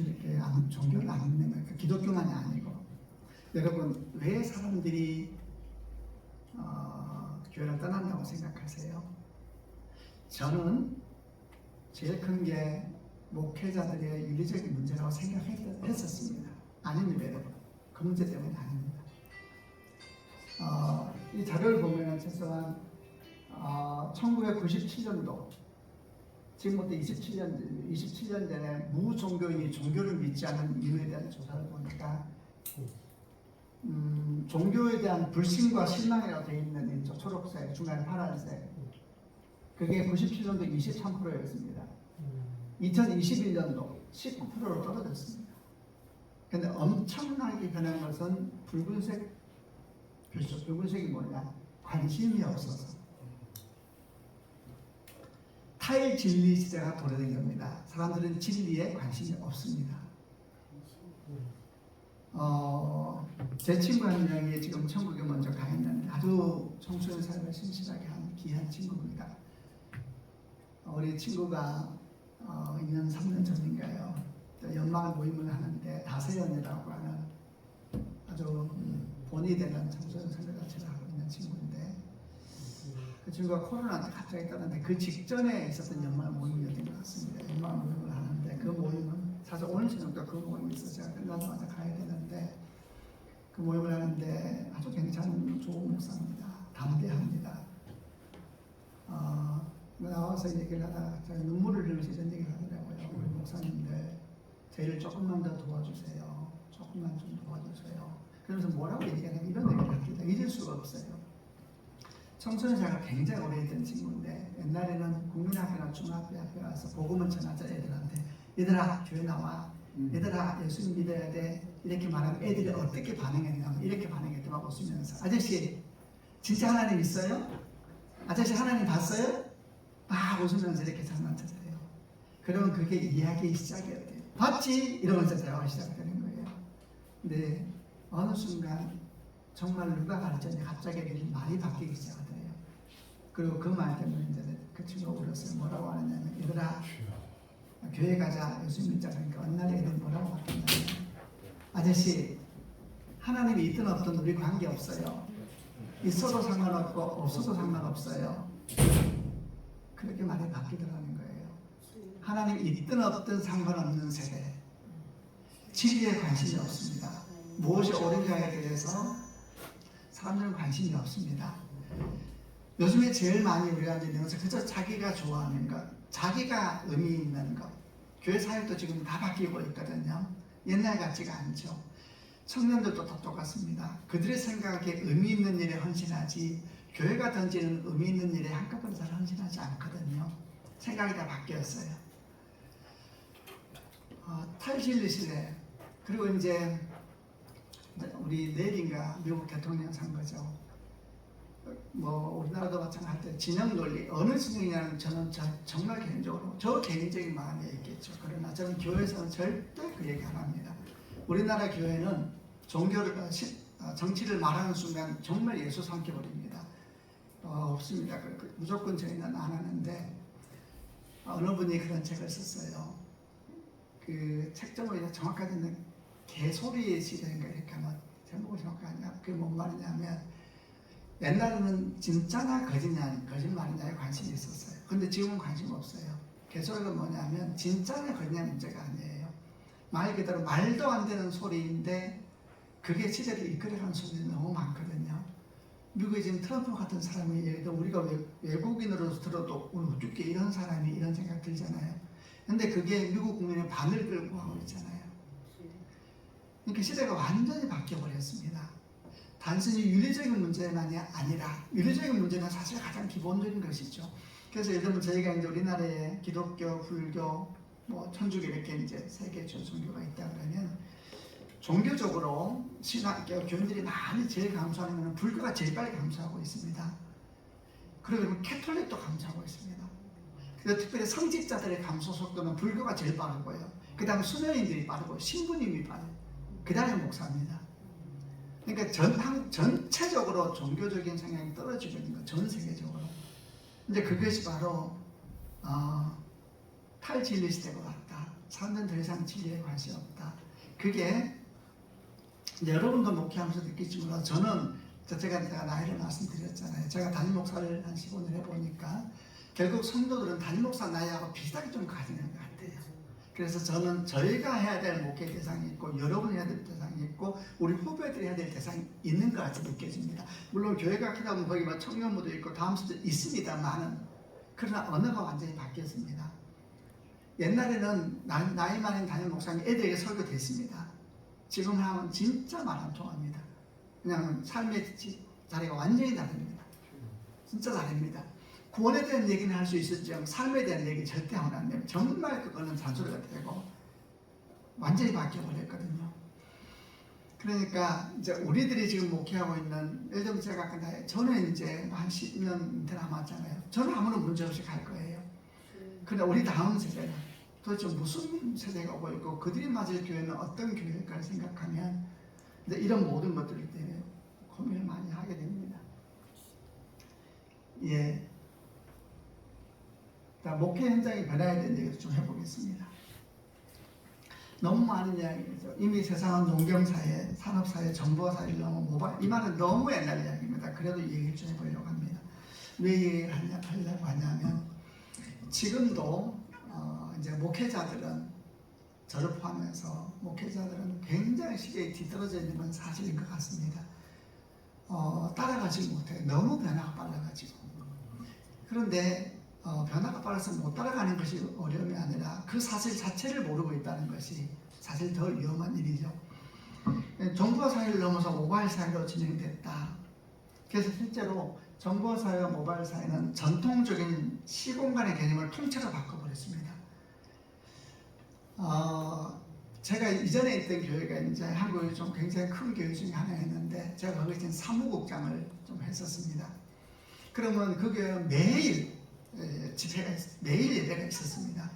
이렇게 종교를 안 믿는 거예요. 기독교만이 아니고. 여러분, 왜 사람들이 교회를 떠난다고 생각하세요? 저는 제일 큰 게 목회자들의 윤리적인 문제라고 생각했었습니다. 아닙니다, 여러분. 그 문제 때문에 아닙니다. 이 자료를 보면 최소한 1997년도 지금부터 27년 전에 무종교인이 종교를 믿지 않는 이유에 대한 조사를 보니까 종교에 대한 불신과 실망이라고 되어 있는 이 초록색, 중간에 파란색, 그게 97년도 23%였습니다. 2021년도 19%로 떨어졌습니다. 근데 엄청나게 변한 것은 붉은색, 그렇죠. 붉은색이 뭐냐? 관심이 없어서. 타일 진리 시대가 도래된 겁니다. 사람들은 진리에 관심이 없습니다. 제 친구 한 명이 지금 천국에 먼저 가 있는데 아주 청소년 삶을 신실하게 한 귀한 친구입니다. 우리 친구가 2년 3년 전인가요? 연말 모임을 하는데 다세연이라고 하는 아주 본이 되는 청소년 선교단체를 하고 있는 친구인데, 그 친구가 코로나 때 갑자기 떠났는데 그 직전에 있었던 연말 모임이었던 것 같습니다. 연말 모임을 하는데 그 모임은 사실 오늘 저녁도 그 모임이 있어서 제가 끝나자마자 가야 되는데, 그 모임을 하는데 아주 괜찮은 좋은 목사입니다. 담대합니다. 나와서 얘기를 하다가 제가 눈물을 흘리면서 이런 얘기를 하더라고요. 우리 목사님들 저희를 조금만 더 도와주세요. 조금만 좀 도와주세요. 그러면서 뭐라고 얘기하냐면 이런 얘기를 합니다. 잊을 수가 없어요. 청소년사가 굉장히 오래된 친구인데 옛날에는 국민학교나 중학교에 가서 복음을 전하자 애들한테, 얘들아 교회 나와, 얘들아 예수 믿어야 돼, 이렇게 말하면 애들이 어떻게 반응했냐면 이렇게 반응했더라고. 웃으면서 아저씨 진짜 하나님 있어요? 아저씨 하나님 봤어요? 막 웃으면서 이렇게 장난쳐줘요. 그러면 그게 이야기의 시작이어야 돼요. 봤지? 이러면서 대화가 시작되는 거예요. 근데 어느 순간 정말 누가 가르쳤는지 갑자기 말이 바뀌기 시작하더래요. 그리고 그 말 때문에 이제 그 친구가 울었어요. 뭐라고 하느냐면, 얘들아 교회 가자, 예수 믿자. 그러니까 어느 날 애들이 뭐라고 바뀌냐면, 아저씨 하나님이 있든 없든 우리 관계 없어요. 있어도 상관없고 없어도 상관없어요. 그렇게 말이 바뀌더라는 거예요. 하나님이 있든 없든 상관없는 세대, 진리에 관심이 없습니다. 무엇이 옳은가에 대해서 사람들은 관심이 없습니다. 요즘에 제일 많이 우리가 있는 것은 그저 자기가 좋아하는 것, 자기가 의미 있는 것. 교회 사역도 지금 다 바뀌고 있거든요. 옛날 같지가 않죠. 청년들도 다 똑같습니다. 그들의 생각에 의미 있는 일에 헌신하지, 교회가 던지는 의미 있는 일에 한꺼번에 잘 헌신하지 않거든요. 생각이 다 바뀌었어요. 탈진리 시대, 그리고 이제 우리 내일인가 미국 대통령 선거죠. 뭐 우리나라도 마찬가지로 진영 논리, 어느 진영이냐는 저는 정말 개인적으로 저 개인적인 마음에 있겠죠. 그러나 저는 교회에서는 절대 그 얘기 안 합니다. 우리나라 교회는 종교를 정치를 말하는 순간 정말 예수 삼켜버립니다. 없습니다. 무조건 저희는 안 하는데, 어느 분이 그런 책을 썼어요. 그 책 제목이 정확하게는 개소리의 시대인가 이렇게 하면 제목이 정확하냐? 그게 뭔 말이냐면, 옛날에는 진짜냐 거짓말이냐에 관심이 있었어요. 근데 지금은 관심 없어요. 개소리가 뭐냐면 진짜냐 거짓냐 문제가 아니에요. 말 그대로 말도 안 되는 소리인데 그게 시대를 이끌어가는 소리가 너무 많거든요. 미국에 지금 트럼프 같은 사람이, 예를 들어 우리가 외국인으로서 들어도 어떻게 이런 사람이 이런 생각 들잖아요. 근데 그게 미국 국민의 반을 끌고 가고 있잖아요. 그러니까 시대가 완전히 바뀌어버렸습니다. 단순히 윤리적인 문제만이 아니라, 윤리적인 문제는 사실 가장 기본적인 것이죠. 그래서 예를 들면 저희가 이제 우리나라에 기독교, 불교, 뭐 천주교 이렇게 이제 세 개의 종교가 있다 그러면, 종교적으로 교인들이 많이 제일 감수하는 것은 불교가 제일 빨리 감수하고 있습니다. 그리고 캐톨릭도 감수하고 있습니다. 그래서 특별히 성직자들의 감수 속도는 불교가 제일 빠르고요. 그 다음에 수녀인들이 빠르고 신부님이 빠르고 그 다음에 목사입니다. 그러니까 전체적으로 종교적인 성향이 떨어지고 있는 거, 전 세계적으로. 이제 그것이 바로 탈진리 시대가 왔다. 사람들은 더 이상 진리에 관심이 없다. 그게 여러분도 목회하면서 느낄지 몰라도 저는 제가 나이를 말씀드렸잖아요. 제가 담임 목사를 한 15년 해보니까 결국 성도들은 담임 목사 나이하고 비슷하게 좀 가지는 것 같아요. 그래서 저는 저희가 해야 될 목회 대상이 있고 여러분이 해야 될 대상이 있고 우리 후배들이 해야 될 대상이 있는 것 같이 느껴집니다. 물론 교회가 크다 보면 거기 막 청년부도 있고 다음 수도 있습니다만은 그러나 언어가 완전히 바뀌었습니다. 옛날에는 나이 많은 담임 목사님 애들에게 설교됐습니다. 지금 하면 진짜 말 안 통합니다. 그냥 삶의 자리가 완전히 다릅니다. 진짜 다릅니다. 구원에 대한 얘기는 할 수 있었지만 삶에 대한 얘기 절대 하면 안 됩니다. 정말 그거는 잔소리가 되고 완전히 바뀌어버렸거든요. 그러니까 이제 우리들이 지금 목회하고 있는 예를 들면 제가 아까 저는 이제 한 10년 남았잖아요. 저는 아무런 문제 없이 갈 거예요. 그러나 우리 다음 세대는 도대체 무슨 세대가 오고 있고 그들이 맞을 교회는 어떤 교회일까 생각하면 이제 이런 모든 것들 때문에 고민을 많이 하게 됩니다. 예. 목회 현장이 변해야 되는 얘기를 좀 해보겠습니다. 너무 많은 이야기죠. 이미 세상은 농경사회, 산업사회, 정보사회를 넘어 모바일, 이 말은 너무 옛날 이야기입니다. 그래도 얘기를 좀 해보려고 합니다. 왜 얘기를 하려고 하냐면 지금도 이제 목회자들은 저를 포함해서 목회자들은 굉장히 시대에 뒤떨어져 있는 건 사실인 것 같습니다. 따라가지 못해요. 너무 변화가 빨라가지고. 그런데 변화가 빨라서 못 따라가는 것이 어려움이 아니라 그 사실 자체를 모르고 있다는 것이 사실 더 위험한 일이죠. 정보화 사회를 넘어서 모바일 사회로 진행됐다. 그래서 실제로 정보화 사회와 모바일 사회는 전통적인 시공간의 개념을 통째로 바꿔버렸습니다. 제가 이전에 있던 교회가 이제 한국에 좀 굉장히 큰 교회 중에 하나였는데 제가 거기서 사무국장을 좀 했었습니다. 그러면 그 교회 매일 집회가 매일 예배가 있었습니다.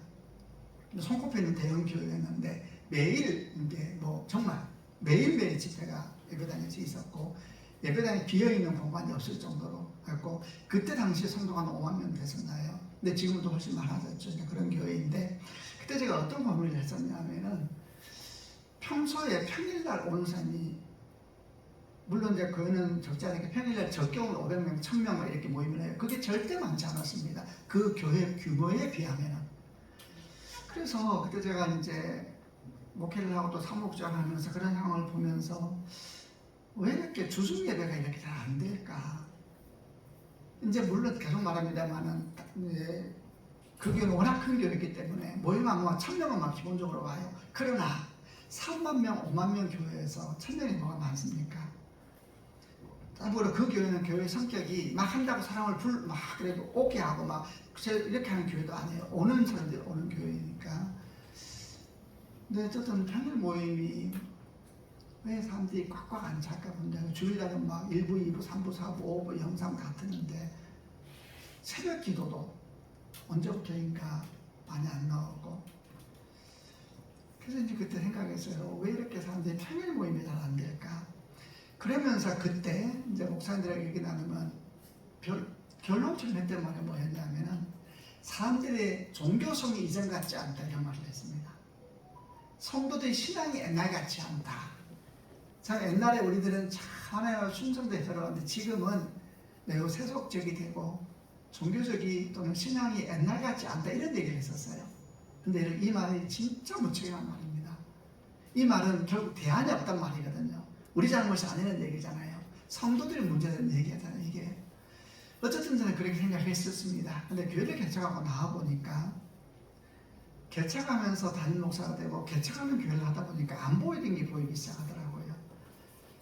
손꼽히는 대형 교회였는데 매일 이제 뭐 정말 매일매일 집회가 예배당에서 있었고 예배당에 비어있는 공간이 없을 정도로 했고 그때 당시 성도가 한 5만 명 됐었나요? 근데 지금도 훨씬 많아졌죠. 그런 교회인데 그때 제가 어떤 고민을 했었냐면은 평소에 평일날 오는 사람이 물론 이제 그거는 적지 않으니까 평일날 적게 오면 500명, 1000명 이렇게 모임을 해요. 그게 절대 많지 않았습니다. 그 교회 규모에 비하면은. 그래서 그때 제가 이제 목회를 하고 또 사무국장을 하면서 그런 상황을 보면서 왜 이렇게 주중 예배가 이렇게 잘 안 될까? 이제 물론 계속 말합니다만은 그 교회는 워낙 큰 교회이기 때문에 모임하면 1000명은 막 기본적으로 와요. 그러나 3만 명, 5만 명 교회에서 1000명이 뭐가 많습니까? 참고로 그 교회는 교회 성격이 막 한다고 사람을 막 그래도 오게 하고 막 이렇게 하는 교회도 아니에요. 오는 사람들이 오는 교회니까. 근데 어쨌든 평일 모임이 왜 사람들이 꽉꽉 안 찰까 본다면 주일날은 막 1부, 2부, 3부, 4부, 5부 영상 다 트는데 새벽 기도도 언제부터인가 많이 안 나오고 그래서 이제 그때 생각했어요. 왜 이렇게 사람들이 평일 모임이 잘 안 될까? 그러면서 그때 이제 목사님들에게 얘기 나누면 결론적인 했던 말이 뭐였냐면은 사람들의 종교성이 이전 같지 않다 이런 말을 했습니다. 성도들의 신앙이 옛날 같지 않다. 자, 옛날에 우리들은 참 하나님과 충성되게 살아왔는데 지금은 매우 세속적이 되고 종교적이 또는 신앙이 옛날 같지 않다 이런 얘기를 했었어요. 근데 이 말이 진짜 무책임한 말입니다. 이 말은 결국 대안이 없단 말이거든요. 우리 잘못이 아니라는 얘기잖아요. 성도들이 문제되는 얘기잖아요. 이게 어쨌든 저는 그렇게 생각했었습니다. 근데 교회를 개척하고 나와보니까 개척하면서 담임 목사가 되고 개척하는 교회를 하다 보니까 안 보이는 게 보이기 시작하더라고요.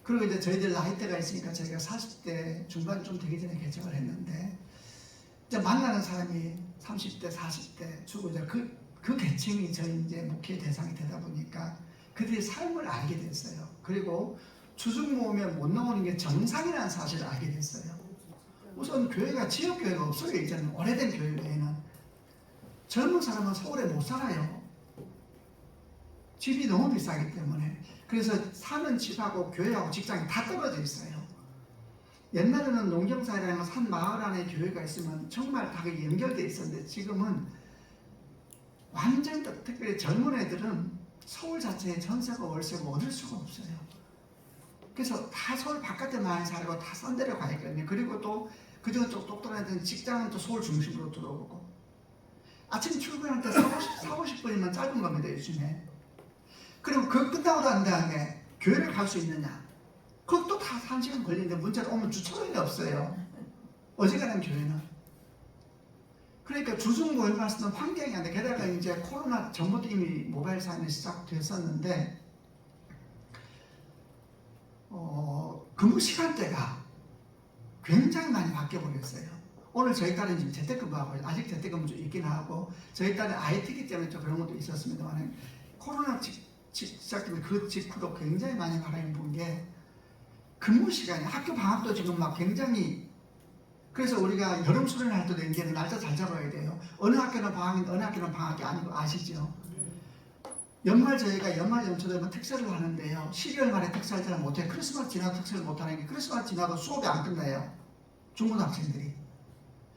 그리고 이제 저희들 나이대가 있으니까 저희가 40대 중반 좀 되기 전에 개척을 했는데 이제 만나는 사람이 30대, 40대 주고 이제 그 계층이 저희 이제 목회 대상이 되다 보니까 그들의 삶을 알게 됐어요. 그리고 주중 모임에 못 나오는 게 정상이라는 사실을 알게 됐어요. 우선 교회가 지역교회가 없어요. 이제는 오래된 교회 외에는. 젊은 사람은 서울에 못 살아요. 집이 너무 비싸기 때문에. 그래서 사는 집하고 교회하고 직장이 다 떨어져 있어요. 옛날에는 농경사회라는 산 마을 안에 교회가 있으면 정말 다 연결되어 있었는데 지금은 완전 특별히 젊은 애들은 서울 자체에 전세가 월세가 얻을 수가 없어요. 그래서 다 서울 바깥에 많이 살고 다 싼 데로 가 있거든요. 그리고 또 그저 좀 똑똑한 애들은 직장은 또 서울 중심으로 들어오고 아침 출근할 때 40-50분이면 짧은 겁니다 요즘에. 그리고 그거 끝나고 난 다음에 교회를 갈 수 있느냐, 그것도 다 1시간 걸리는데 문자로 오면 주차장이 없어요. 어지간한 교회는. 그러니까 주중 모임 말씀은 환경이 안 돼. 게다가 이제 코로나 전부터 이미 모바일 사인이 시작됐었는데 근무 시간대가 굉장히 많이 바뀌어 버렸어요. 오늘 저희 딸은 지금 재택근무하고 아직 재택근무 좀 있긴 하고 저희 딸은 IT이기 때문에 좀 그런 것도 있었습니다만 코로나 시작되면 그 직후로 굉장히 많이 바람이 분 게 근무 시간이 학교 방학도 지금 막 굉장히 그래서 우리가 여름 수련회 할 때도 이제는 날짜 잘 잡아야 돼요. 어느 학교는 방학인데 어느 학교는 방학이 아니고 아시죠? 연말 저희가 연말 연초 되면 특사를 하는데요. 12월 말에 특사를 잘 못해요. 크리스마스 지나도 특사를 못하는 게 크리스마스 지나도 수업이 안 끝나요. 중고등학생들이.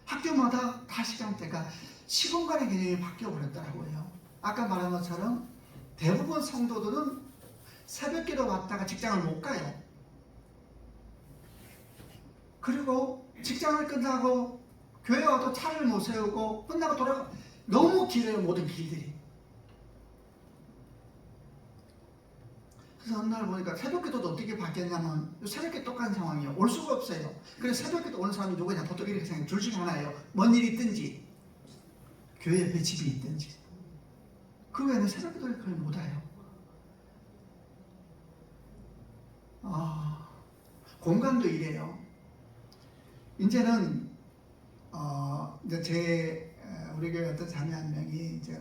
학교마다 다 시간대가 시공간의 개념이 바뀌어 버렸더라고요. 아까 말한 것처럼 대부분 성도들은 새벽기도 왔다가 직장을 못 가요. 그리고 직장을 끝나고 교회 와도 차를 못 세우고 끝나고 돌아가 너무 길어요. 모든 길들이. 그래서 어느 날 보니까 새벽기도도 어떻게 바뀌었냐면 새벽기 똑같은 상황이에요. 올 수가 없어요. 그래서 새벽기도 오는 사람이 누구냐? 보통 이렇게 생각해요. 둘 중에 하나예요. 뭔 일이 있든지 교회 옆에 집이 있든지. 그 외에는 새벽기도를 거의 못 와요. 공간도 이래요. 이제는 이제 우리 교회 어떤 자매 한 명이 이제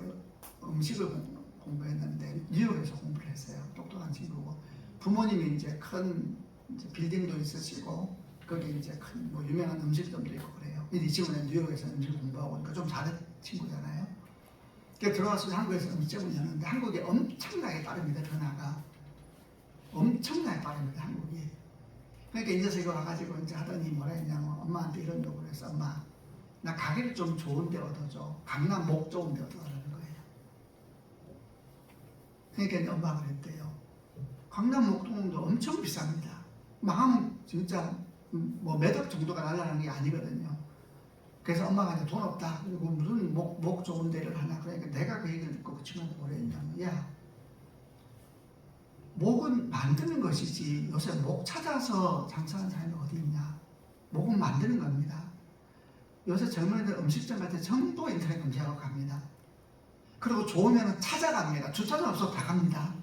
음식을 공부했는데 뉴욕에서 공부를 했어요. 똑똑한 친구고 부모님이 이제 큰 이제 빌딩도 있으시고 거기 이제 큰 뭐 유명한 음식점도 있고 그래요. 이 친구는 뉴욕에서 음식 공부하고 그러니까 좀 잘한 친구잖아요. 그러니까 들어와서 한국에서 음식점을 여는데 한국이 엄청나게 빠릅니다. 변화가 엄청나게 빠릅니다. 한국이. 그러니까 이제서 이거 와가지고 이제 하더니 뭐라 했냐면 엄마한테 이런 요구를 했어. 엄마 나 가게를 좀 좋은 데 얻어줘. 강남 목 좋은 데 얻어달라는 거예요. 그러니까 이제 엄마가 그랬대요. 강남 목동도 엄청 비쌉니다. 망하면 진짜 뭐 몇 억 정도가 날라가는 게 아니거든요. 그래서 엄마가 이제 돈 없다. 그리고 무슨 목 좋은 데를 하나. 그러니까 내가 그 얘기를 듣고 그 친구한테 뭐라 했냐면 야 목은 만드는 것이지 요새 목 찾아서 장사하는 사람이 어디 있냐. 목은 만드는 겁니다. 요새 젊은이들 음식점 갈 때 전부 인터넷 검색하고 갑니다. 그리고 좋으면 찾아갑니다. 주차장 없어도 다 갑니다.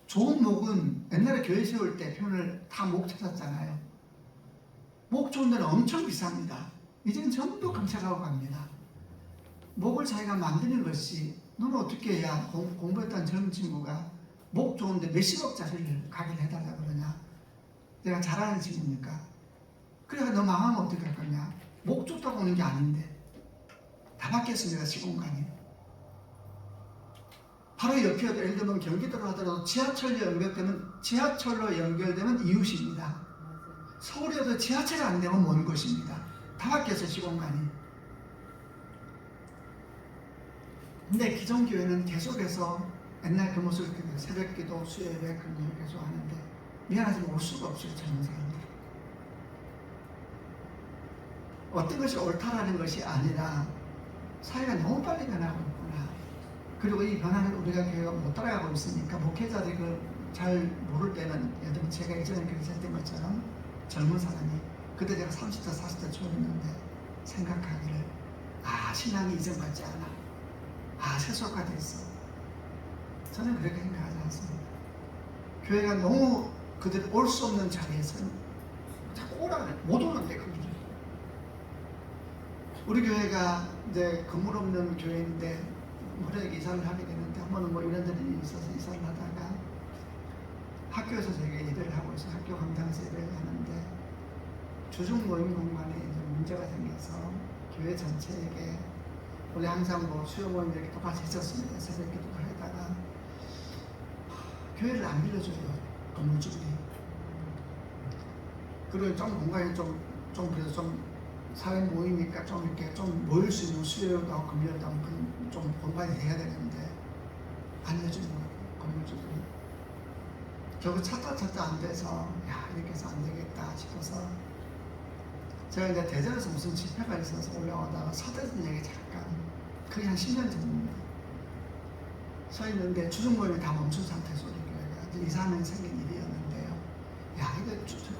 좋은 목은 옛날에 교회 세울 때 표현을 다 목 찾았잖아요. 목 좋은 데는 엄청 비쌉니다. 이제는 전부 검색하고 갑니다. 목을 자기가 만드는 것이 너는 어떻게 해야 공부했던 젊은 친구가 목 좋은데 몇십억짜리를 가게를 해달라 그러냐. 내가 잘하는 친구니까. 그래서 너 망하면 어떻게 할 거냐. 목 좋다고 오는 게 아닌데 다 바뀌었습니다. 시공간이. 바로 옆이어도 예를 들면 경기도로 하더라도 지하철로 연결되면 이웃입니다. 서울이어도 지하철이 안 되면 먼 곳입니다. 다 바뀌었어요. 시공간이. 근데 기존 교회는 계속해서 옛날 그 모습을 그대로 새벽기도 수요일에 그걸 계속 하는데 미안하지만 올 수가 없어요. 젊은 사람들. 어떤 것이 옳다라는 것이 아니라 사회가 너무 빨리 변하고 있구나. 그리고 이 변화는 우리가 교회가 못 따라가고 있으니까 목회자들이 그걸 잘 모를 때는 예를 들면 제가 예전에 그렇게 했던 것처럼 젊은 사람이 그때 제가 30대 40대 초였는데 생각하기를 신앙이 이전받지 않아. 세속화됐어. 저는 그렇게 생각하지 않습니다. 교회가 너무 그들 올 수 없는 자리에서 자꾸 오라고 못 오는데 그들이. 우리 교회가 이제 건물 없는 교회인데 무료하게 이사를 하게 되는데 한 번은 뭐 이런 일이 있어서 이사를 하다가 학교에서 저희가 예배를 하고 있어서 학교 강당에서 예배를 하는데 주중 모임 공간에 이제 문제가 생겨서 교회 전체에게 우리 항상 뭐 수요 모임 이렇게 똑같이 했었습니다. 새벽 기도를 하다가 교회를 안 빌려줘요. 건물주들이. 그리고 좀 공간이 좀 그래서 좀 사회 모이니까 좀 이렇게 좀 모일 수 있는 수요일도 하고 금요일도 하고 좀 공간이 돼야 되는데 알려주는 거예요. 건물주들이. 결국 찾다 안 돼서 야 이렇게 해서 안 되겠다 싶어서 제가 이제 대전에서 무슨 집회가 있어서 올라오다가 서대전역에 잠깐 그게 한 10년 전입니다. 서 있는데 주중 모임이 다 멈춘 상태에서 우리 교회가 이사하면 생긴 일이었는데요. 야 이거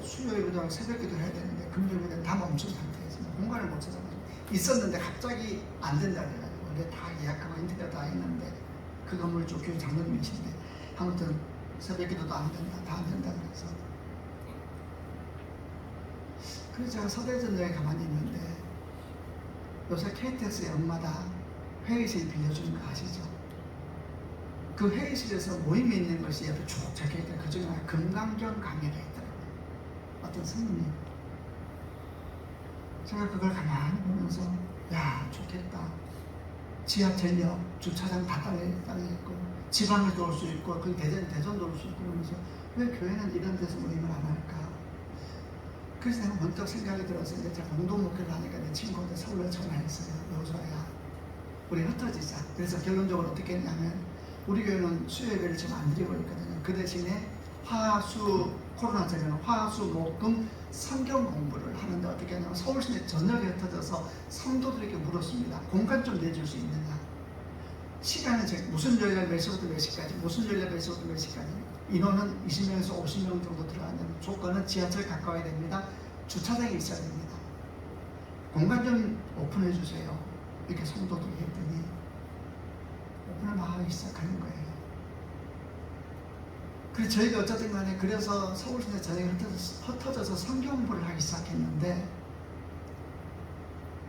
수요일부터 새벽기도 해야 되는데 금요일에는 다 멈춘 상태에서 공간을 못 찾아가지고 있었는데 갑자기 안 된다 그래가지고 원래 다 예약하고 인테리어 다 했는데 그 건물 쪽 교회 장로님이신데 아무튼 새벽기도도 안 된다 다 안 된다 그래서 그래서 제가 서대전역에 가만히 있는데 요새 KTX 역마다 회의실 빌려주는 거 아시죠? 그 회의실에서 모임이 있는 것이 옆에 쭉 적혀있다. 그 중에 하나 금강경 강의가 있더라고요. 어떤 스님이. 제가 그걸 가만히 보면서 야 좋겠다. 지하철역 주차장 다 딸려있고 지방에도 올 수 있고 그 대전도 올 수 있고 그러면서 왜 교회는 이런 데서 모임을 안 할까? 그래서 내가 문득 생각이 들어서 이제 제가 공동 목회를 하니까 내 친구한테 서울로 전화했어요. 여호수아야 우리 흩어지자. 그래서 결론적으로 어떻게 했냐면 우리 교회는 수요예배를 지금 안 드리고 있거든요. 그 대신에 코로나 전에는 화수목금 성경 공부를 하는데 어떻게 하냐면 서울시내 전역에 흩어져서 성도들에게 물었습니다. 공간 좀 내줄 수 있느냐. 시간은 무슨 요일날 몇 시부터 몇 시까지, 무슨 요일날 몇 시부터 몇 시까지. 인원은 20명에서 50명 정도 들어가는 조건은 지하철 가까워야 됩니다. 주차장이 있어야 됩니다. 공간 좀 오픈해 주세요. 이렇게 성도들이 했더니 오픈을 막 하기 시작하는 거예요. 그래서 저희가 어쨌든 간에 그래서 서울시내 전역에 흩어져서 성경 공부를 하기 시작했는데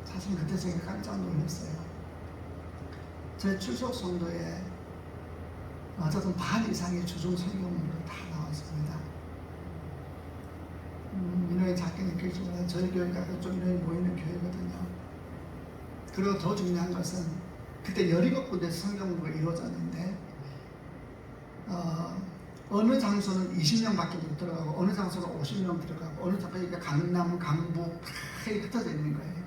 사실 그때 제가 깜짝 놀랐어요. 제 출석 성도에 어쨌든 반 이상의 주중 성경 공부를 다 나왔습니다. 인원이 작게 느껴지지만 저희 교회가 좀 인원이 모이는 교회거든요. 그리고 더 중요한 것은 그때 17군데에서 성경 공부가 이루어졌는데 어느 장소는 20명밖에 못 들어가고 어느 장소는 50명 들어가고 어느 장소는 강남, 강북 다 흩어져 있는 거예요.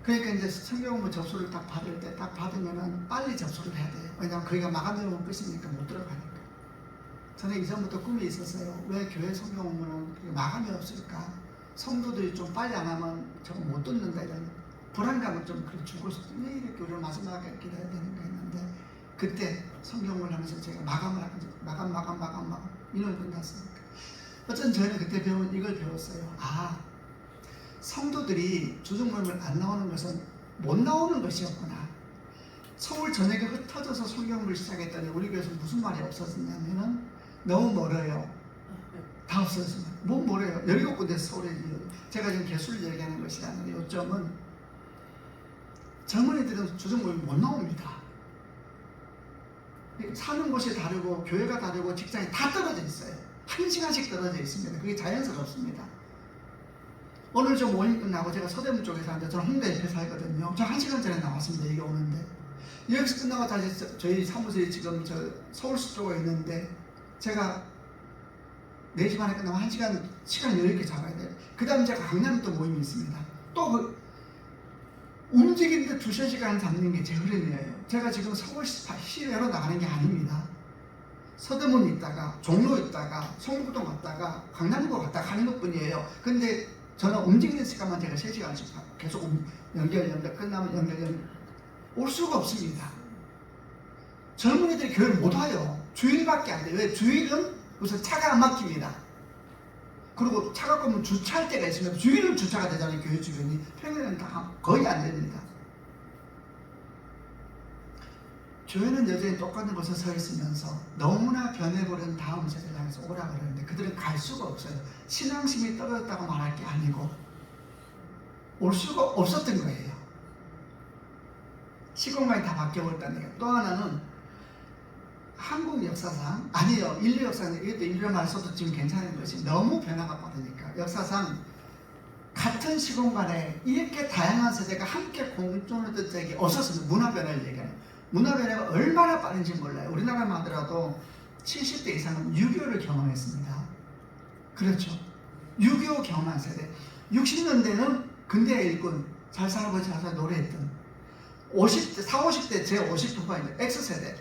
그러니까 이제 성경 공부 접수를 딱 받을 때 딱 받으면은 빨리 접수를 해야 돼요. 왜냐하면 거기가 마감되면 끝이니까 못 들어가니까. 저는 이전부터 꿈이 있었어요. 왜 교회 성경 공부는 마감이 없을까? 성도들이 좀 빨리 안 하면 저거 못 듣는다 이런 불안감을 좀 주고 싶어요. 왜 이렇게 우리가 마지막에 기도해야 되는 거 했는데 그때 성경을 하면서 제가 마감 인원이 끝났으니까 어쨌든 저희는 그때 배운 이걸 배웠어요. 성도들이 주중 모임을 안 나오는 것은 못 나오는 것이었구나. 서울 전역에 흩어져서 성경을 시작했더니 우리 교회에서 무슨 말이 없어졌냐면은 너무 멀어요. 다 없어졌어요. 뭐 멀어요. 17군데 서울에 제가 지금 개수를 얘기하는 것이 아니라 요점은 젊은이들은 주중 모임 못 나옵니다. 사는 곳이 다르고 교회가 다르고 직장이 다 떨어져 있어요. 1시간씩 떨어져 있습니다. 그게 자연스럽습니다. 오늘 저 모임 끝나고 제가 서대문 쪽에 사는데 저는 홍대 옆에 살거든요. 저 1시간 전에 나왔습니다. 여기 오는데 여기서 끝나고 다시 저희 사무실이 지금 저 서울시 쪽에 있는데 제가 4시 반에 끝나면 1시간 시간 여유있게 잡아야 돼요. 그 다음에 제가 강남에 또 모임이 있습니다. 또 움직이는데 2-3시간 잡는 게 제 흐름이에요. 제가 지금 서울시 시내로 나가는 게 아닙니다. 서대문 있다가 종로 있다가 성북동 갔다가 강남구 갔다가 가는 것 뿐이에요. 근데 저는 움직이는 시간만 제가 3시간씩 계속 연결 끝나면 연결 올 수가 없습니다. 젊은이들이 교회를 못 와요. 주일밖에 안 돼요. 왜? 주일은 우선 차가 안 막힙니다. 그리고 차가 보면 주차할 때가 있으면 주일은 주차가 되잖아요. 교회 주변이. 평일에는 다 거의 안 됩니다. 교회는 여전히 똑같은 곳에 서 있으면서 너무나 변해버린 다음 세대를 향해서 오라 그러는데 그들은 갈 수가 없어요. 신앙심이 떨어졌다고 말할 게 아니고 올 수가 없었던 거예요. 시공간이 다 바뀌어버렸다는 거예요. 또 하나는 한국 역사상 아니에요. 인류 역사상 이것도 인류 말서도 지금 괜찮은 것이 너무 변화가 빠르니까 역사상 같은 시공간에 이렇게 다양한 세대가 함께 공존을 듣는 적이 없었습니다. 문화 변화를 얘기하는 문화 변화가 얼마나 빠른지 몰라요. 우리나라만 하더라도 70대 이상은 6.25를 경험했습니다. 그렇죠. 6.25 경험한 세대. 60년대는 근대의 일꾼, 잘 살아보지 않아 노래했던 50대, 40, 50대 제 50%가 X세대.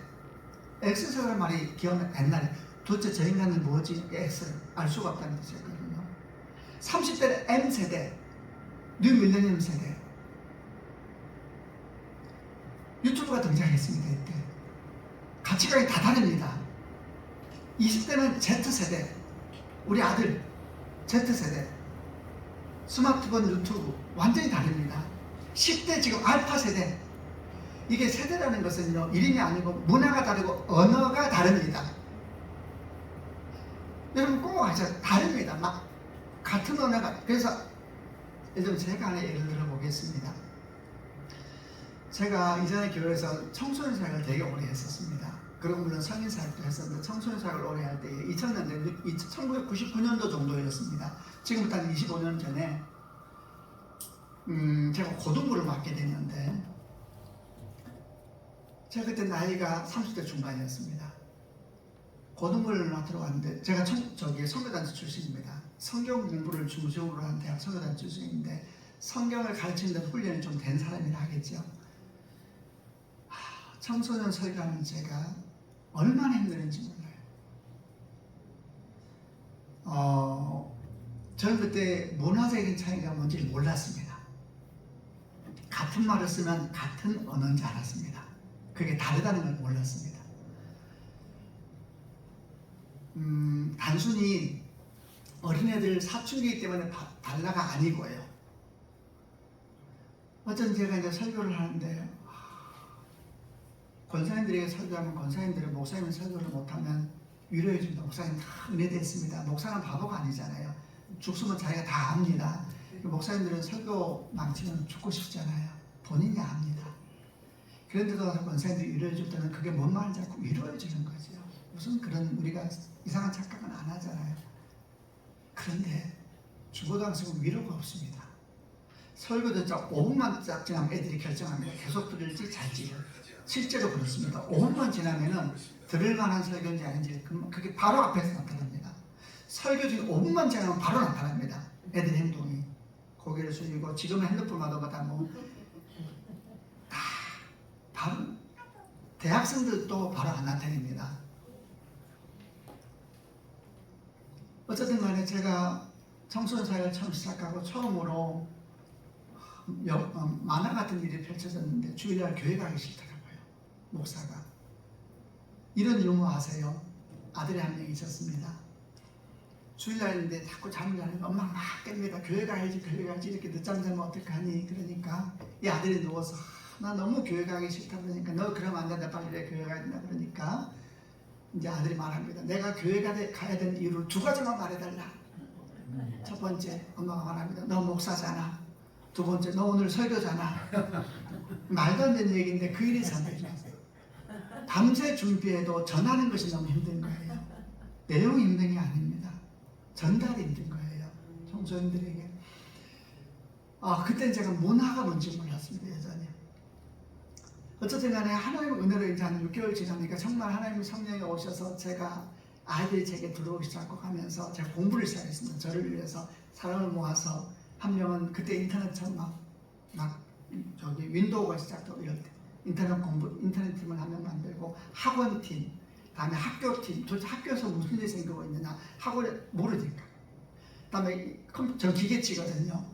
X세대란 말이 기억나, 옛날에 도대체 저 인간은 뭐지? X 알 수가 없다는 뜻이었거든요. 30대는 M세대, 뉴 밀레니엄 세대. 유튜브가 등장했습니다. 이때 가치관이 다 다릅니다. 20대는 Z세대, 우리 아들 Z세대, 스마트폰, 유튜브 완전히 다릅니다. 10대 지금 알파 세대. 이게 세대라는 것은요, 이름이 아니고 문화가 다르고 언어가 다릅니다. 여러분 꼭 아셔야 다릅니다. 막 같은 언어가. 그래서 예를 들어 제가 하나 예를 들어 보겠습니다. 제가 이전에 교회에서 청소년 사역을 되게 오래 했었습니다. 그리고 물론 성인 사역도 했었는데 청소년 사역을 오래 할 때 2000년대, 1999년도 정도였습니다. 지금부터 한 25년 전에 제가 고등부를 맡게 됐는데 제가 그때 나이가 30대 중반이었습니다. 고등부를 맡으러 갔는데 제가 선교단체 출신입니다. 성경 공부를 중심으로 한 대학 선교단체 출신인데 성경을 가르치는 데 훈련이 좀 된 사람이라 하겠죠. 청소년 설교하는 제가 얼마나 힘들었는지 몰라요. 저는 그때 문화적인 차이가 뭔지 몰랐습니다. 같은 말을 쓰면 같은 언어인지 알았습니다. 그게 다르다는 걸 몰랐습니다. 단순히 어린애들 사춘기 때문에 달라가 아니고요. 어쩐 제가 이제 설교를 하는데 권사님들에게 설교하면 권사님들은 목사님은 설교를 못하면 위로해 줍니다. 목사님 다 은혜됐습니다. 목사는 바보가 아니잖아요. 죽으면 자기가 다 압니다. 목사님들은 설교 망치면 죽고 싶잖아요. 본인이 압니다. 그런데도 권사님들이 위로해 줄 때는 그게 뭔 말인지 알고 위로해 주는 거죠. 무슨 그런 우리가 이상한 착각은 안 하잖아요. 그런데 죽어도 항상 위로가 없습니다. 설교 듣자 5분만 딱 지나면 애들이 결정합니다. 계속 들을지 잘지. 실제로 그렇습니다. 5분만 지나면은 들을 만한 설교인지 아닌지 그게 바로 앞에서 나타납니다. 설교 중 5분만 지나면 바로 나타납니다. 애들 행동이. 고개를 숙이고 지금은 핸드폰마다 다 바로 대학생들도 바로 안 나타납니다. 어쨌든 간에 제가 청소년 사역을 처음 시작하고 처음으로 만화 같은 일이 펼쳐졌는데 주일날 교회 가기 싫더라고요. 목사가. 이런 유머 아세요? 아들이 한 명 있었습니다. 주일날인데 자꾸 잠을 자는데 엄마 막 깹니다. 교회 가야지 이렇게 늦잠 자면 어떡하니. 그러니까 이 아들이 누워서 나 너무 교회 가기 싫다 그러니까 너 그러면 안 된다. 빨리 교회 가야 된다. 그러니까 이제 아들이 말합니다. 내가 교회 가야 되는 이유를 2가지만 말해달라. 첫 번째 엄마가 말합니다. 너 목사잖아. 두 번째 너 오늘 설교잖아. 말도 안 되는 얘기인데 그 일이 사실이에요. 밤새 준비해도 전하는 것이 너무 힘든 거예요. 내용이 힘든 게 아닙니다. 전달이 힘든 거예요. 청소년들에게. 그때는 제가 문화가 뭔지 몰랐습니다. 여전히. 어쨌든 간에 하나님의 은혜로 이제 한 6개월 지나니까 정말 하나님의 성령이 오셔서 제가 아이들이 제게 들어오기 시작하고 하면서 제가 공부를 시작했습니다. 저를 위해서 사람을 모아서 한 명은 그때 인터넷처럼 막 윈도우가 시작되고 이럴 때 인터넷 팀을 한 명 만들고 학원팀, 다음에 학교팀, 도대체 학교에서 무슨 일이 생기고 있느냐 학원에 모르니까. 다음에 저 기계치거든요.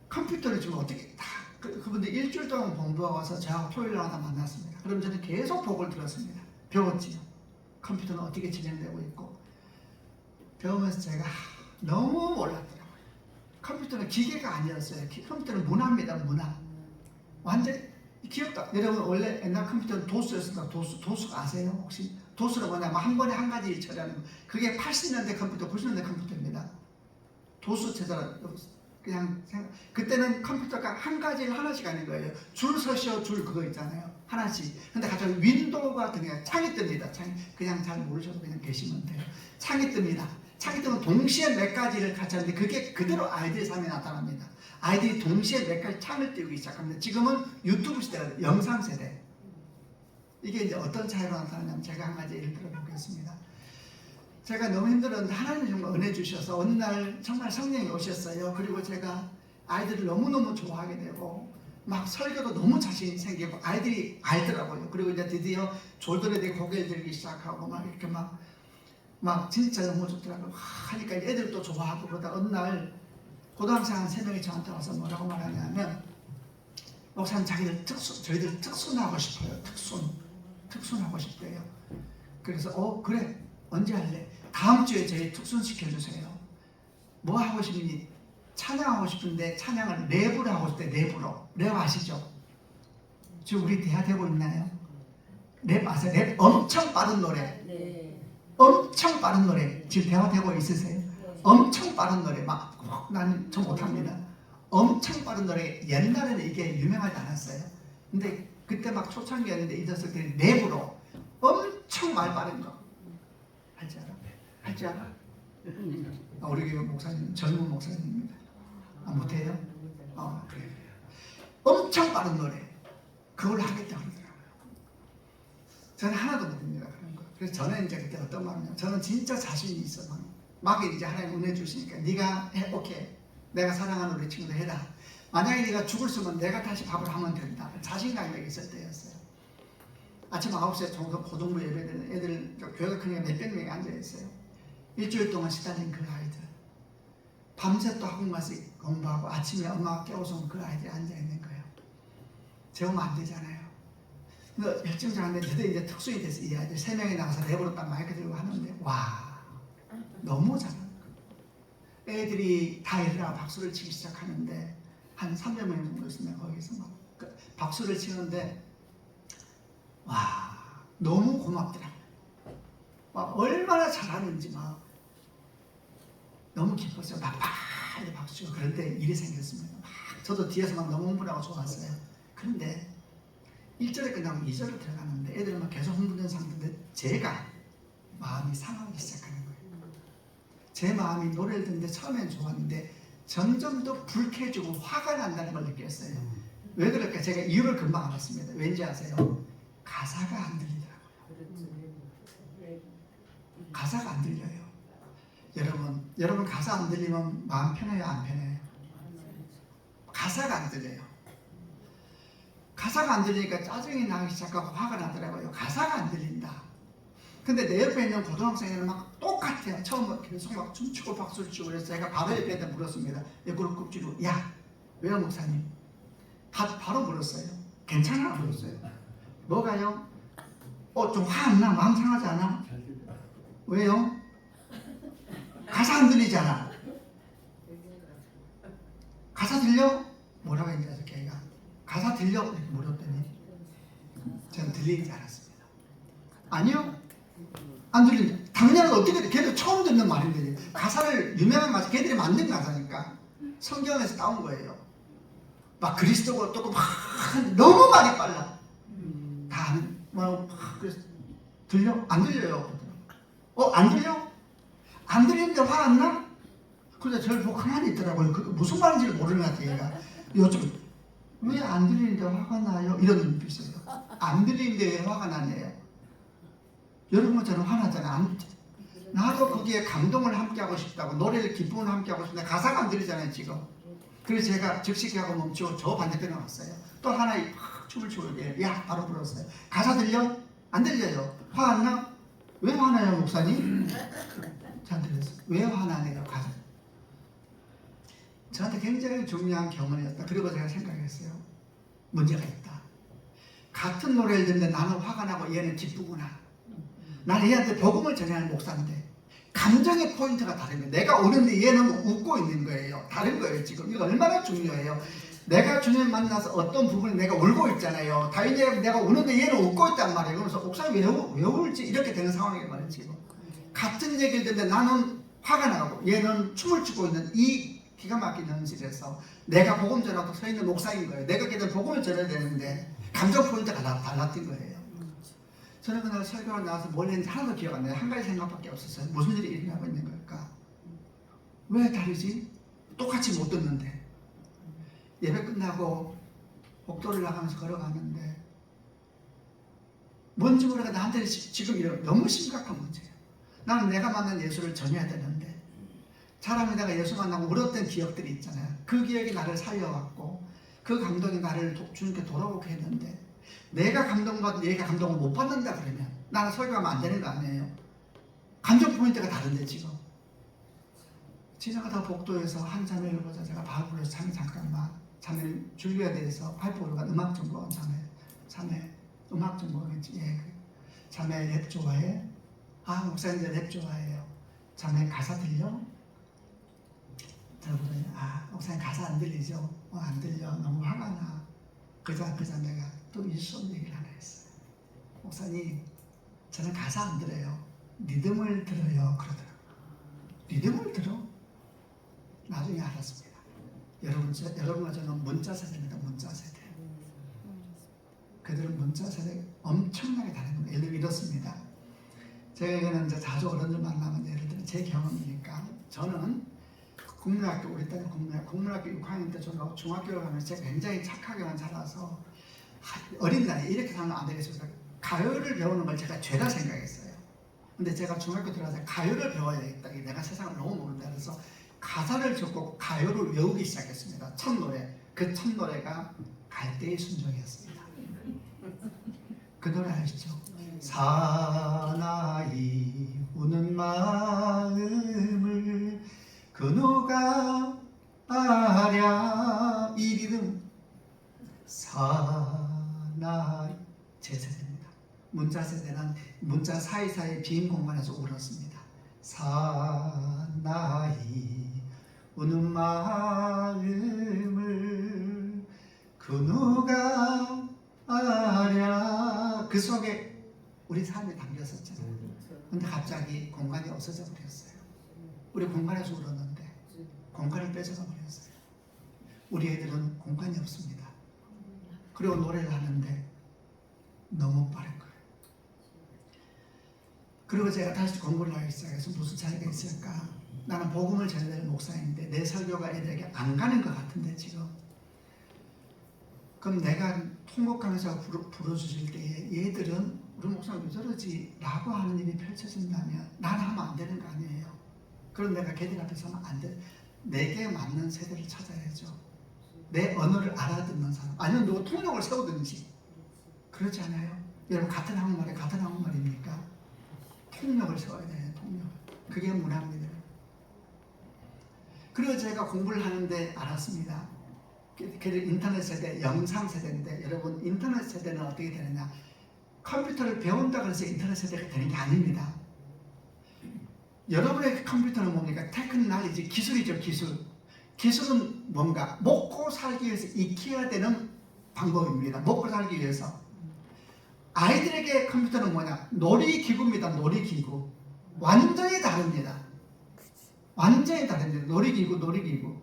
컴퓨터를 지금 어떻게 다 그분들 일주일 동안 공부하고 와서 저하고 토요일마다 만났습니다. 그럼 저는 계속 복을 들었습니다. 배웠지요. 컴퓨터는 어떻게 진행되고 있고 배우면서 제가 너무 몰랐더라고요. 컴퓨터는 기계가 아니었어요. 컴퓨터는 문화입니다. 문화. 완전 기억도. 여러분 원래 옛날 컴퓨터는 도스였습니다. 도스가 아세요? 혹시? 도스는 뭐냐면 한 번에 한 가지 일 처리하는 거. 그게 80년대 컴퓨터, 90년대 컴퓨터입니다. 도스 체제라 그냥 그때는 컴퓨터가 한 가지 일 하나씩 하는 거예요. 줄 서시오 줄 그거 있잖아요. 하나씩. 근데 갑자기 윈도우가 그냥 창이 뜹니다. 그냥 잘 모르셔도 그냥 계시면 돼요. 창이 뜹니다. 창이 뜨면 동시에 몇 가지를 같이 하는데 그게 그대로 아이들의 삶에 나타납니다. 아이들이 동시에 몇 가지 창을 띄우기 시작합니다. 지금은 유튜브 시대가 영상 세대. 이게 이제 어떤 차이로 나타나냐면 제가 한 가지 예를 들어 보겠습니다. 제가 너무 힘들었는데 하나님이 정말 은혜 주셔서 어느 날 정말 성령이 오셨어요. 그리고 제가 아이들을 너무너무 좋아하게 되고 막 설교도 너무 자신이 생기고 아이들이 알더라고요. 그리고 이제 드디어 졸더레에 고개를 들기 시작하고 막 이렇게 막 진짜 너무 좋더라고요. 하니까 애들도 좋아하고 그러다 어느 날 고등학생 한 3명이 저한테 와서 뭐라고 말하냐면 목사님 저희들 특순하고 싶어요. 특순하고 싶대요. 그래서 그래 언제 할래? 다음 주에 저희 특순 시켜주세요. 뭐 하고 싶니? 찬양하고 싶은데 찬양을 랩으로 하고 싶대. 랩 아시죠? 지금 우리 대화되고 있나요? 랩 아세요? 랩 엄청 빠른 노래. 네. 엄청 빠른 노래. 지금 대화되고 있으세요? 엄청 빠른 노래. 나는 저 못합니다. 엄청 빠른 노래. 옛날에는 이게 유명하지 않았어요. 근데 그때 막 초창기였는데 잊었을 때 랩으로 엄청 말 빠른 거. 할지 알아? 할지 알아? 우리 교회 목사님, 젊은 목사님입니다. 못해요? 그래요. 엄청 빠른 노래. 그걸 하겠다고 그러더라고요. 저는 하나도 못합니다. 그런 거. 그래서 저는 이제 그때 어떤 마음이냐. 저는 진짜 자신이 있어. 막 이제 하나님 은혜 주시니까 네가 해, 오케이. 내가 사랑하는 우리 친구들 해라. 만약에 네가 죽을 수면 내가 다시 밥을 하면 된다. 자신감이 있을 때였어요. 아침 9시에 정서 고등부 예배드리는 애들, 교회가 크니까 몇백 명이 앉아있어요. 일주일 동안 시달린 그 아이들. 밤새 또 학원 가서 공부하고 아침에 엄마가 깨워서 온 그 아이들이 앉아있는 거예요. 재우면 안 되잖아요. 열정 잘하는데 저도 이제 특수히 돼서 이 아이들 3명이 나가서 랩으로 딱 마이크 들고 하는데 와 너무 잘하는 거예요. 애들이 다 일어나고 박수를 치기 시작하는데 한 300명 정도 있으면 거기서 막 박수를 치는데 와 너무 고맙더라고요. 막 얼마나 잘하는지 막 너무 기뻤어요. 막 박수 치고 그런데 일이 생겼습니다. 저도 뒤에서 막 너무 흥분하고 좋았어요. 그런데 1절에 끝나고 2절로 들어가는데 애들은 막 계속 흥분된 상태인데 제가 마음이 상하기 시작하는 거예요. 제 마음이 노래를 듣는데 처음엔 좋았는데 점점 더 불쾌해지고 화가 난다는 걸 느꼈어요. 왜 그럴까? 제가 이유를 금방 알았습니다. 왠지 아세요? 가사가 안 들리더라고요. 가사가 안 들려요. 여러분 가사 안 들리면 마음 편해요? 안 편해요? 가사가 안 들려요. 가사가 안 들리니까 짜증이 나기 시작하고 화가 나더라고요. 가사가 안 들린다. 근데 내 옆에 있는 고등학생들은 막 똑같아요. 처음 계속 막 춤추고 박수를 치고 그래서 제가 바로 옆에 있다 물었습니다. 옆구리 꾹 찌르고 야 왜요 목사님? 바로 물었어요. 괜찮아 물었어요. 뭐가요? 좀 화 안 나? 마음 상하지 않아? 왜요? 가사 안 들리잖아. 가사 들려? 뭐라고 했는지 걔가 가사 들려? 이렇게 물었더니 저는 들리지 않았습니다. 아니요? 안 들린다. 당연히 어떻게 걔도 처음 듣는 말인데 가사를 유명한 가사 걔들이 만든 가사니까 성경에서 따온 거예요. 막 그리스도가 또 막 너무 말이 빨라. 그래서 들려? 안 들려요. 안 들려? 안 들리는데 화 안 나? 그래서 저를 보고 가만히 있더라고요. 무슨 말인지를 모르는 것 같아요. 얘가 요즘 왜 안 들리는데 화가 나요? 이런 눈빛이에요. 안 들리는데 왜 화가 나네요? 여러분 저는 화나잖아요. 나도 거기에 감동을 함께하고 싶다고 노래를 기쁨을 함께하고 싶은데 가사가 안 들리잖아요 지금. 그래서 제가 즉시하고 멈추고 저 반대편에 왔어요. 또 하나 춤을 추고 야 바로 불렀어요. 가사 들려? 안 들려요. 화 안 나? 왜 화나요 목사님? 잘 들렸어요. 왜 화나네요 가사. 저한테 굉장히 중요한 경험이었다. 그리고 제가 생각했어요. 문제가 있다. 같은 노래를 듣는데 나는 화가 나고 얘는 기쁘구나. 나는 얘한테 복음을 전하는 목사인데 감정의 포인트가 다른 거예요. 내가 오는데 얘는 웃고 있는 거예요. 다른 거예요 지금. 이거 얼마나 중요해요. 내가 주님 만나서 어떤 부분에 내가 울고 있잖아요. 다윗이 내가 우는데 얘는 웃고 있단 말이에요. 그래서 목사님 왜 울지? 이렇게 되는 상황이란 말이에요 지금. 같은 얘기를 듣는데 나는 화가 나고 얘는 춤을 추고 있는 이 기가 막힌 현실에서 내가 복음 전하고 서 있는 목사인 거예요. 내가 걔들 복음을 전해야 되는데 감정 포인트가 달랐던 거예요. 저는 그날 설교를 나와서 뭘 했는지 하나도 기억 안 나요. 한 가지 생각밖에 없었어요. 무슨 일이 일어나고 있는 걸까? 왜 다르지? 똑같이 못 듣는데. 예배 끝나고 복도를 나가면서 걸어가는데 뭔지 모르게 나한테 지금 이런 너무 심각한 문제예요. 나는 내가 만난 예수를 전해야 되는데 사람에다가 예수 만나고 울었던 기억들이 있잖아요. 그 기억이 나를 살려왔고 그 감동이 나를 주님께 돌아오게 했는데 내가 감동받고 얘가 감동을 못 받는다 그러면 나는 설교하면 안 되는 거 아니에요? 감정 포인트가 다른데 지금 지나가다 복도에서 한 자매를 보자. 제가 바로 불러서 자매 잠깐만 자매 줄기에 대해서 발표로 간 음악 전공 자매 음악 전공했지. 예. 자매 랩 좋아해? 아 목사님들 랩 좋아해요. 자매 가사 들려? 저보더니 아 목사님 가사 안 들리죠? 안 들려. 너무 화가 나. 그 자매가 또 일수없는 얘기를 하나 했어요. 목사님 저는 가사 안 들어요. 리듬을 들어요. 그러더라고요. 리듬을 들어? 나중에 알았습니다. 여러분과 저는 문자 세대입니다. 문자 세대. 그들은 문자 세대 엄청나게 다른 겁니다. 예를 들어 이렇습니다. 제가는 이제 자주 어른들 만나면 예를 들어 제 경험이니까 저는 국민학교 우리 때는 국민학교 6학년 때 저는 중학교를 가면서 제가 굉장히 착하게만 자라서 어린 나이에 이렇게 살면 안 되겠어서 가요를 배우는 걸 제가 죄다 생각했어요. 근데 제가 중학교 들어가서 가요를 배워야겠다. 내가 세상을 너무 모른다. 그래서 가사를 적고 가요를 외우기 시작했습니다. 첫 노래. 그 첫 노래가 갈대의 순종이었습니다. 그 노래 아시죠? 사나이 우는 마음을 그 누가 알랴 이 리듬 사나이 제 세대입니다. 문자 세대는 문자 사이사이 빈 공간에서 울었습니다. 사나이 우는 마음을 그 누가 알랴 그 속에 우리 삶이 담겼었잖아요. 근데 갑자기 공간이 없어져 버렸어요. 우리 공간에서 울었는데 공간을 뺏어가 버렸어요. 우리 애들은 공간이 없습니다. 그리고 노래를 하는데 너무 빠른 거예요. 그리고 제가 다시 공부를 하기 시작해서 무슨 차이가 있을까? 나는 복음을 전하는 목사인데 내 설교가 애들에게 안 가는 것 같은데 지금 그럼 내가 통곡하면서 불어주실 때에 얘들은 우리 목사님 왜 저러지? 라고 하는 일이 펼쳐진다면 나는 하면 안 되는 거 아니에요? 그럼 내가 걔들 앞에서 하면 안 돼. 내게 맞는 세대를 찾아야죠. 내 언어를 알아듣는 사람 아니면 누가 통역을 세우든지 그렇지 않아요? 여러분 같은 한국말입니까? 통역을 세워야 돼요. 통역. 그게 문화입니다. 그리고 제가 공부를 하는데 알았습니다. 걔들 인터넷 세대, 영상 세대인데 여러분 인터넷 세대는 어떻게 되느냐? 컴퓨터를 배운다고 해서 인터넷 세대가 되는 게 아닙니다. 여러분의 컴퓨터는 뭡니까? 테크놀로지, 기술이죠. 기술은 뭔가? 먹고 살기 위해서 익혀야 되는 방법입니다. 먹고 살기 위해서. 아이들에게 컴퓨터는 뭐냐? 놀이기구입니다. 놀이기구. 완전히 다릅니다. 완전히 다릅니다. 놀이기구.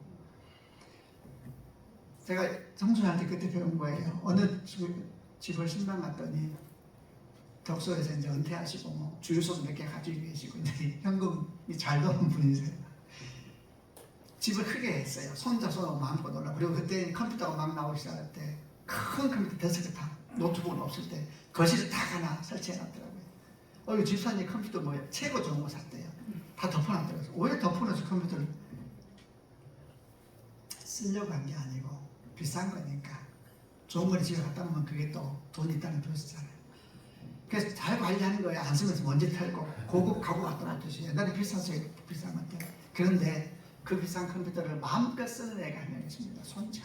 제가 청소년 때 그때 배운 거예요. 어느 집을 신방 갔더니 덕소에서 이제 은퇴하시고 뭐 주유소 몇 개 가지고 계시고 이제 현금이 잘 도는 분이세요. 집을 크게 했어요. 손자손하고 마음껏 놀라. 그리고 그때 컴퓨터가 막 나오기 시작할 때 큰 컴퓨터 데스크탑 노트북은 없을 때 거실에 딱 하나 설치해놨더라고요. 집사님 컴퓨터 뭐예요? 최고 좋은 거 샀대요. 다 덮어놨더라고요. 왜 덮어놓지 컴퓨터를? 쓰려고 한 게 아니고 비싼 거니까 좋은 걸 집에 갖다 놓으면 그게 또 돈이 있다는 표시잖아요. 그래서 잘 관리하는 거예요. 안 쓰면서 먼지 털고 고급 가구 갖다 놨듯이. 옛날에 비쌌어요. 비싼 것들. 그런데 그 비싼 컴퓨터를 마음껏 쓰는 애가 한 명 있습니다. 손자.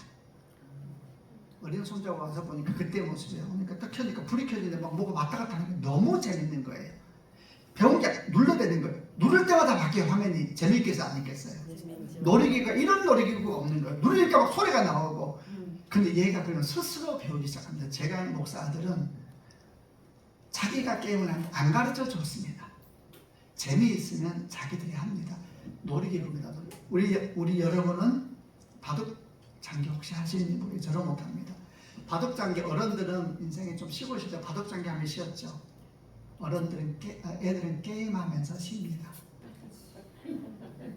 어린 손자가 와서 보니까 그때 모습이에요. 그러니까 딱 켜니까 불이 켜지는데 막 뭐가 왔다 갔다 하는 게 너무 재밌는 거예요. 배운 게 눌러대는 거예요. 누를 때마다 바뀌어요. 화면이. 재밌겠어 안 있겠어요? 놀이기구가 이런 놀이기구가 없는 거예요. 누르니까 막 소리가 나오고. 근데 얘가 그러면 스스로 배우기 시작합니다. 제가 아는 목사 아들은 자기가 게임을 안 가르쳐 줬습니다. 재미있으면 자기들이 합니다. 놀이기구입니다. 우리 여러분은 바둑장기 혹시 하시는지 모르겠어요. 저는 못합니다. 바둑장기 어른들은 인생에 좀 쉬고 싶죠. 바둑장기 하면 쉬었죠. 애들은 게임하면서 쉽니다.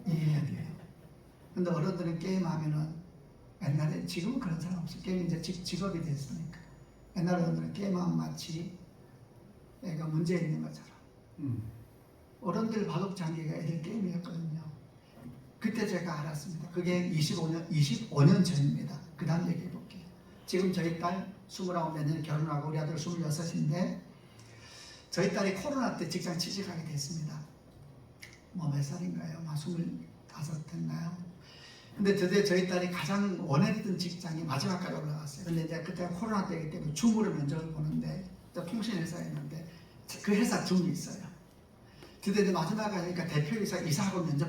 이해해야 돼요. 근데 어른들은 게임하면은 옛날에 지금은 그런 사람 없어요. 게임이 이제 직업이 됐으니까. 옛날 어른들은 게임하면 마치 애가 문제 있는 것처럼. 어른들 바둑장기가 애들 게임이었거든요. 그때 제가 알았습니다. 그게 25년 전입니다. 그 다음 얘기해 볼게요. 지금 저희 딸 29 내년에 결혼하고 우리 아들 26인데 저희 딸이 코로나 때 직장 취직하게 됐습니다. 뭐 몇 살인가요? 막 25 됐나요? 근데 드디어 저희 딸이 가장 원했던 직장이 마지막까지 올라갔어요. 근데 이제 그때 코로나 때이기 때문에 줌으로 면접을 보는데 또 통신회사였는데 그 회사 줌이 있어요. 드디어 이제 마지막에 하니까 대표이사 이사하고 면접